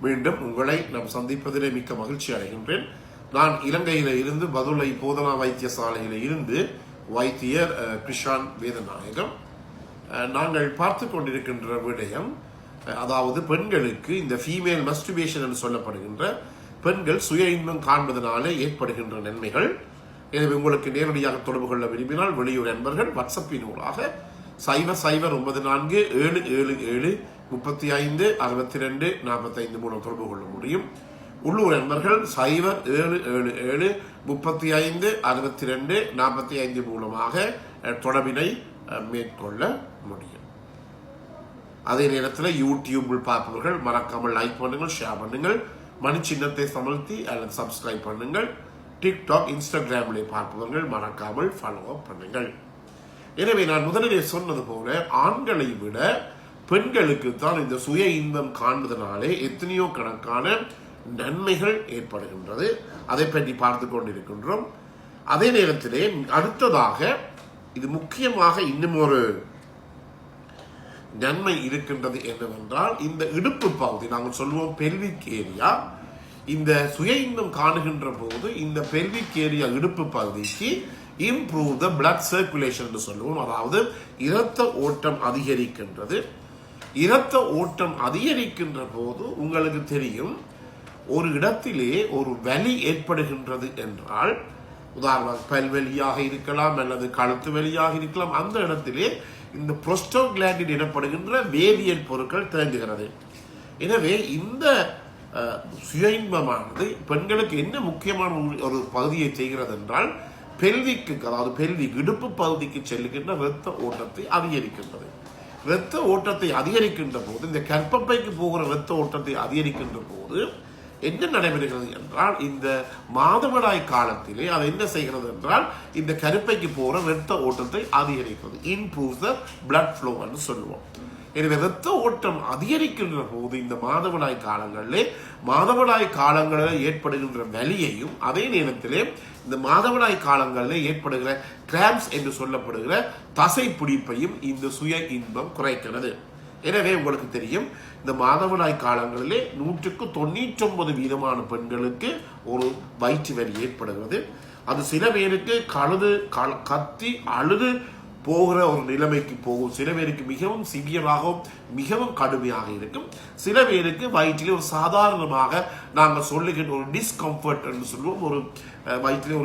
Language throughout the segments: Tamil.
மீண்டும் உங்களை நாம் சந்திப்பதிலே மிக்க மகிழ்ச்சி அடைகின்றேன். நான் இலங்கையில இருந்து பதுளை போதனா வைத்தியசாலையில இருந்து வைத்தியர் கிருஷான் வேதநாயகம். நாங்கள் பார்த்து கொண்டிருக்கின்ற விடயம், அதாவது பெண்களுக்கு இந்த ஃபீமேல் மஸ்டுபேஷன் என்று சொல்லப்படுகின்ற பெண்கள் சுய இன்பம் காண்பதனாலே ஏற்படுகின்ற நன்மைகள். எனவே உங்களுக்கு நேரடியாக தொடர்பு கொள்ள விரும்பினால் வெளியூர் நண்பர்கள் வாட்ஸ்அப்பின் ஊடாக 009477356245 மூலம் தொடர்பு கொள்ள முடியும். உள்ளூர் நண்பர்கள் 0777356245 மூலமாக தொடர்பினை மேற்கொள்ள முடியும். அதே நேரத்தில் யூடியூபில் பார்ப்பவர்கள் மறக்காமல் லைக் பண்ணுங்கள், ஷேர் பண்ணுங்கள், மணி சின்னத்தை சமர்த்தி அல்லது சப்ஸ்கிரைப் பண்ணுங்கள். டிக்டாக், இன்ஸ்டாகிராமிலே பார்ப்பவர்கள் மறக்காமல் ஃபாலோ அப் பண்ணுங்கள். எனவே நான் முதலிலே சொன்னது போல ஆண்களை விட பெண்களுக்கு தான் இந்த சுய இன்பம் காண்பதனாலே எத்தனையோ கணக்கான நன்மைகள் ஏற்படுகின்றது. அதை பற்றி பார்த்து கொண்டிருக்கின்றோம். அதே நேரத்திலே அடுத்ததாக இது முக்கியமாக இன்னும் ஒரு நன்மை இருக்கின்றது என்னவென்றால், இந்த இடுப்பு பகுதி நாங்கள் சொல்லுவோம் பெல்விக் ஏரியா. இந்த சுய இன்பம் காணுகின்ற போது இந்த பெல்விக் ஏரியா இடுப்பு பகுதிக்கு இம்ப்ரூவ் த பிளட் சர்க்குலேஷன் என்று சொல்லுவோம். அதாவது இரத்த ஓட்டம் அதிகரிக்கின்றது. இரத்த ஓட்டம் அதிகரிக்கின்ற போது உங்களுக்கு தெரியும், ஒரு இடத்திலே ஒரு வலி ஏற்படுகின்றது என்றால், உதாரணமாக பல்வெளியாக இருக்கலாம் அல்லது கழுத்து வலியாக இருக்கலாம், அந்த இடத்திலே இந்த புரோஸ்டோகிளாண்டின் எனப்படுகின்ற வேதியியல் பொருட்கள் தேங்குகிறது. எனவே இந்த சுய இன்பமானது பெண்களுக்கு என்ன முக்கியமான ஒரு பகுதியை செய்கிறது என்றால், பெல்விக்கு, அதாவது பெல்விக் இடுப்பு பகுதிக்கு செல்லுகின்ற இரத்த ஓட்டத்தை அதிகரிக்கின்றது. இரத்த ஓட்டத்தை அதிகரிக்கின்ற போது, இந்த கர்ப்பப்பைக்கு போகிற இரத்த ஓட்டத்தை அதிகரிக்கின்ற போது என்ன நடைபெறுகிறது என்றால், இந்த மாதவிடாய் காலத்திலே அது என்ன செய்கிறது என்றால், இந்த கருப்பைக்கு போற இரத்த ஓட்டத்தை அதிகரிக்கிறது. இம்ப்ரூவ் த பிளட் ஃப்ளோ என்று சொல்லுவோம். எனவே இரத்த ஓட்டம் அதிகரிக்கின்ற போது இந்த மாதவிடாய் காலங்களில் ஏற்படுகின்ற வலியையும், அதே நேரத்திலே இந்த மாதவிடாய் காலங்களில் ஏற்படுகிற கிராம்ஸ் என்று சொல்லப்படுகிற தசை பிடிப்பையும் இந்த சுய இன்பம் குறைக்கிறது. எனவே உங்களுக்கு தெரியும், இந்த மாதவிடாய் காலங்களிலே 99% பெண்களுக்கு ஒரு வயிற்று வலி ஏற்படுகிறது. அது சில பேருக்கு கத்தி அழுது போகிற ஒரு நிலைமைக்கு போகும். சில பேருக்கு மிகவும் சிவியராகவும் மிகவும் கடுமையாக இருக்கும். சில பேருக்கு வயிற்றிலே ஒரு சாதாரணமாக நாங்கள் சொல்லுகின்ற ஒரு டிஸ்கம்ஃபர்ட் என்று சொல்லுவோம். ஒரு வயிற்றிலே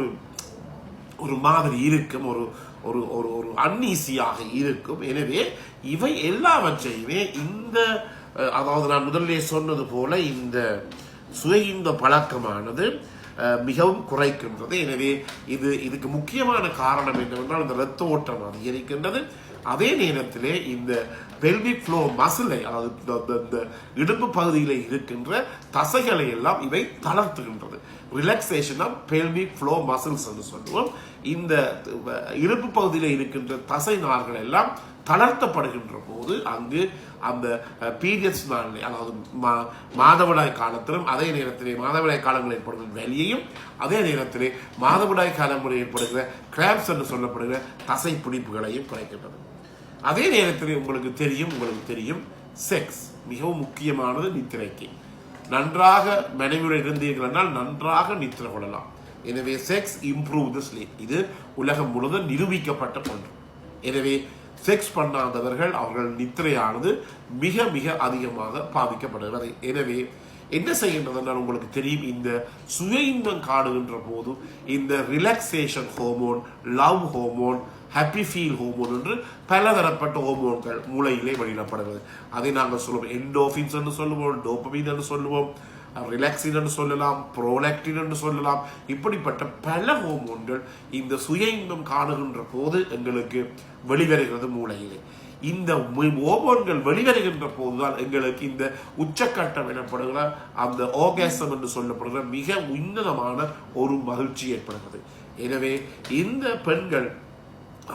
ஒரு மாதிரி இருக்கும், ஒரு ஒரு ஒரு அன்ஈசியாக இருக்கும். எனவே இவை எல்லாவற்றையுமே அதாவது நான் முதல்ல சொன்னது போல இந்த சுய இன்ப பழக்கமானது மிகவும் குறைக்கின்றது. எனவே இதுக்கு முக்கியமான காரணம் என்னவென்றால், இந்த இரத்த ஓட்டம் அதிகரிக்கின்றது. அதே நேரத்திலே இந்த பெல்விக் ஃப்ளோ மசிலை, அதாவது இந்த இடுப்பு பகுதியில் இருக்கின்ற தசைகளை எல்லாம் இவை தளர்த்துகின்றது. Relaxation of pelvic floor muscles என்று சொல்லுவோம். இந்த இடுப்பு பகுதியில் இருக்கின்ற தசை நார்கள் எல்லாம் தளர்த்தப்படுகின்ற போது அங்கு அந்த பீரியட்ஸ் நாளிலே, அதாவது மாதவிடாய் காலத்திலும், அதே நேரத்திலே மாதவிடாய் காலங்களில் ஏற்படுகிற வலியையும், அதே நேரத்திலே மாதவிடாய் காலங்களில் ஏற்படுகிற கிராம்ஸ் என்று சொல்லப்படுகிற தசை பிடிப்புகளையும் குறைக்கின்றது. அதே நேரத்தில் உங்களுக்கு தெரியும் செக்ஸ் மிகவும் முக்கியமானது. நித்திரைக்கு நன்றாக மனைவியுடன் இருந்தீர்கள் என்றால் நன்றாக நித்திரை கொள்ளலாம். எனவே செக்ஸ் இம்ப்ரூவ் தி ஸ்லீப். இது உலகம் முழுவதும் நிரூபிக்கப்பட்ட ஒன்று. எனவே செக்ஸ் பண்ணாதவர்கள் அவர்கள் நித்திரையானது மிக மிக அதிகமாக பாதிக்கப்படுகிறது. எனவே என்ன செய்கின்றது என்றால், உங்களுக்கு தெரியும், இந்த சுய இன்பம் காணுகின்ற போது இந்த relaxation hormone, love hormone, happy feel hormone என்று பலதரப்பட்ட ஹோமோன்கள் மூளையிலே வெளியிடப்படுகிறது. அதை நாங்கள் சொல்லுவோம் என்டோஃபின்ஸ் என்று சொல்லுவோம், டோபமின் என்று சொல்லுவோம், ரிலாக்சின் என்று சொல்லலாம், ப்ரோலாக்டின் என்று சொல்லலாம். இப்படிப்பட்ட பல ஹோமோன்கள் இந்த சுய இன்பம் காணுகின்ற போது எங்களுக்கு வெளிவருகிறது மூளையிலே. இந்த ஹோமோன்கள் வெளிவருகின்ற போதுதான் எங்களுக்கு இந்த உச்சக்கட்டம் எனப்படுகிற அந்த ஆர்காசம் என்று சொல்லப்படுகிற மிக உன்னதமான ஒரு மகிழ்ச்சி ஏற்படுகிறது. எனவே இந்த பெண்கள்,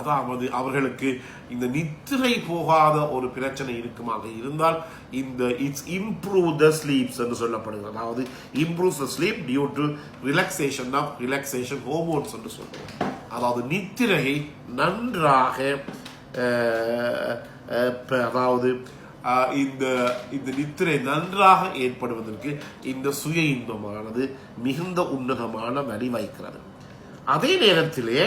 அதாவது அவர்களுக்கு இந்த நித்திரை போகாத ஒரு பிரச்சனை இருக்குமாக இருந்தால், இந்த இட்ஸ் இம்ப்ரூவ் த ஸ்லீப்ஸ் என்று சொல்லப்படுகிறது. அதாவது improve the sleep due to relaxation hormones என்று சொல்லுவோம். அதாவது நித்திரையை நன்றாக அதாவது இந்த இந்த நித்திரை நன்றாக ஏற்படுவதற்கு இந்த சுய இன்பமானது மிகுந்த உன்னதமான வழி வைக்கிறது. அதே நேரத்திலே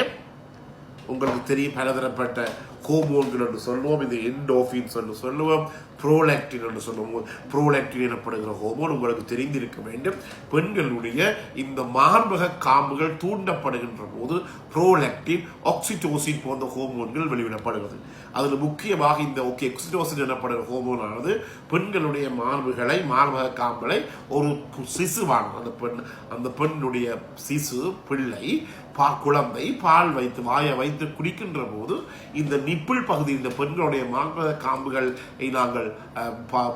உங்களுக்கு தெரியும் பலதரப்பட்ட ஹோமோன்கள் என்று சொல்லுவோம், இந்த எண்டோஃபின்ஸ் என்று சொல்லுவோம், புரோலாக்டின் என்று சொல்லுவோம். புரோலாக்டின் எனப்படுகிற ஹோமோன் உங்களுக்கு தெரிந்திருக்க வேண்டும். பெண்களுடைய இந்த மார்பக காம்புகள் தூண்டப்படுகின்ற போது புரோலாக்டின், ஆக்சிடோசின் போன்ற ஹோமோன்கள் வெளியிடப்படுகிறது. அதில் முக்கியமாக இந்த ஆக்சிடோசின் எனப்படுகிற ஹோமோனானது பெண்களுடைய மார்பக காம்புகளை ஒரு சிசுவான அந்த பெண்ணுடைய சிசு பிள்ளை குழந்தை பால் வைத்து வாயை வைத்து குடிக்கின்ற போது இந்த நிப்பிள் பகுதி இந்த பெண்களுடைய மார்பக காம்புகளை நாங்கள்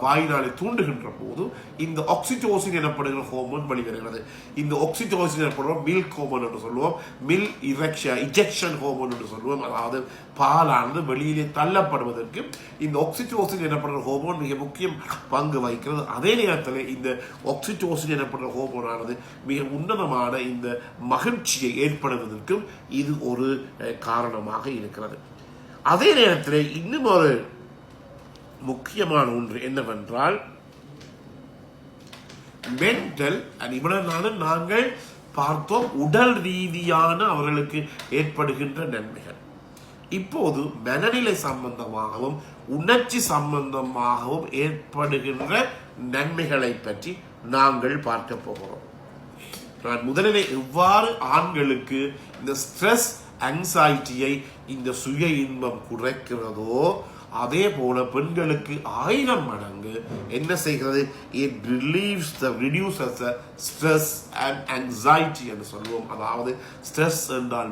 வாயினாலே தூண்டுகின்ற போது இந்த ஆக்சிடோசின் எனப்படுகிற ஹோமோன் வெளிவருகிறது. இந்த ஆக்சிடோசின் எனப்படுகிற மில்க் ஹோமோன் என்று சொல்லுவோம், மில்க் இஜெக்ஷன் ஹோமோன் என்று சொல்லுவோம். அதாவது பாலானது வெளியிலே தள்ளப்படுவதற்கு இந்த ஆக்சிடோசின் எனப்படுகிற ஹோமோன் மிக முக்கிய பங்கு வகிக்கிறது. அதே நேரத்தில் இந்த ஆக்சிடோசின் எனப்படுகிற ஹோமோனானது மிக உன்னதமான இந்த மகிழ்ச்சியை ஏற்படுவதற்கும் இது ஒரு காரணமாக இருக்கிறது. அதே நேரத்தில் இன்னும் ஒரு முக்கியமான ஒன்று என்னவென்றால் மென்டல், இவ்வளவு நாளும் நாங்கள் பார்த்தோம் உடல் ரீதியான அவர்களுக்கு ஏற்படுகின்ற நன்மைகள். இப்போது மனநிலை சம்பந்தமாகவும் உணர்ச்சி சம்பந்தமாகவும் ஏற்படுகின்ற நன்மைகளை பற்றி நாங்கள் பார்க்க போகிறோம். நான் முதலிலே எவ்வாறு ஆண்களுக்கு இந்த ஸ்ட்ரெஸ் ஆங்ஸைட்டியை இந்த சுய இன்பம் குறைக்கிறதோ அதே போல பெண்களுக்கு 1000 மடங்கு என்ன செய்கிறது, it reduces the stress and anxiety என்று சொல்லுவோம். அதாவது ஸ்ட்ரெஸ் என்றால்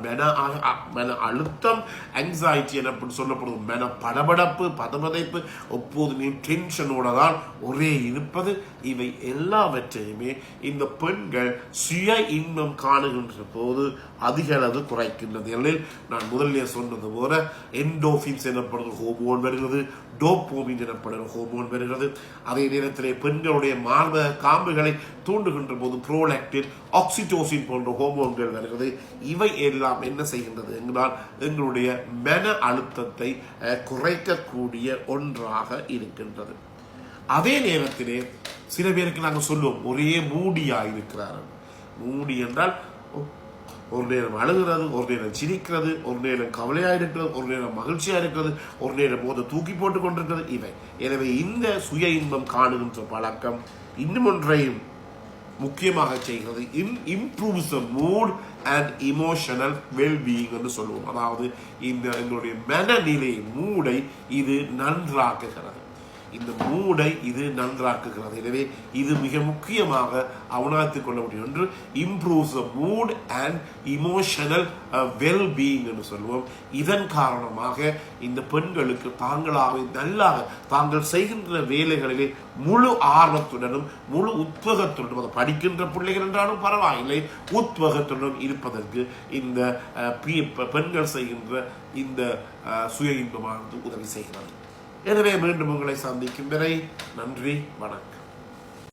மன அழுத்தம், ஆங்ஸைட்டி எனப்படி சொல்லப்படுவது மன படபடப்பு, பதபதைப்பு, எப்போதுமே டென்ஷனோட தான் ஒரே இருப்பது. இவை எல்லாவற்றையுமே இந்த பெண்கள் சுய இன்பம் காணுகின்ற போது அதிக அளவு குறைக்கின்றது. எனில் நான் முதலிலே சொன்னது போல எண்டோஃபின்ஸ் எனப்படுகிற ஹோமோன் வருகிறது, டோபோமின் எனப்படுகிற ஹோமோன் வருகிறது. அதே நேரத்திலே பெண்களுடைய மார்பக காம்புகளை தூண்டுகின்ற போது புரோலாக்டின், ஆக்சிடோசின் போன்ற ஹோமோன்கள் வருகிறது. இவை எல்லாம் என்ன செய்கின்றது என்றால் எங்களுடைய மன அழுத்தத்தை குறைக்கக்கூடிய ஒன்றாக இருக்கின்றது. அதே நேரத்திலே சில பேருக்கு நாங்கள் சொல்லுவோம் ஒரே மூடியா இருக்கிறார்கள். மூடி என்றால் ஒரு நேரம் அழுகிறது, ஒரு நேரம் சிரிக்கிறது, ஒரு நேரம் கவலையா இருக்கிறது, ஒரு நேரம் மகிழ்ச்சியா இருக்கிறது, ஒரு நேரம் போது தூக்கி போட்டுக் கொண்டிருக்கிறது. இவை எனவே இந்த சுய இன்பம் காணுகின்ற பழக்கம் இன்னும் ஒன்றையும் முக்கியமாக செய்கிறது, improves the mood and emotional wellbeing என்று சொல்லுவோம். அதாவது இந்த எங்களுடைய மனநிலை மூடை இது நன்றாக்குகிறது. இந்த மூடை இது நன்றாக்குகிறது. எனவே இது மிக முக்கியமாக அவனாத்துக் கொள்ள முடியும் என்று improves the mood and emotional wellbeing என்று சொல்லுவோம். இதன் காரணமாக இந்த பெண்களுக்கு தாங்களாக நல்லாக தாங்கள் செய்கின்ற வேலைகளிலே முழு ஆர்வத்துடனும் முழு உத்வேகத்துடனும், அதை படிக்கின்ற பிள்ளைகள் என்றாலும் பரவாயில்லை, உத்வேகத்துடன் இருப்பதற்கு இந்த பெண்கள் செய்கின்ற இந்த சுய இன்பமானது உதவி செய்கிறது. எனவே மீண்டும் உங்களை சந்திக்கும் வரை நன்றி, வணக்கம்.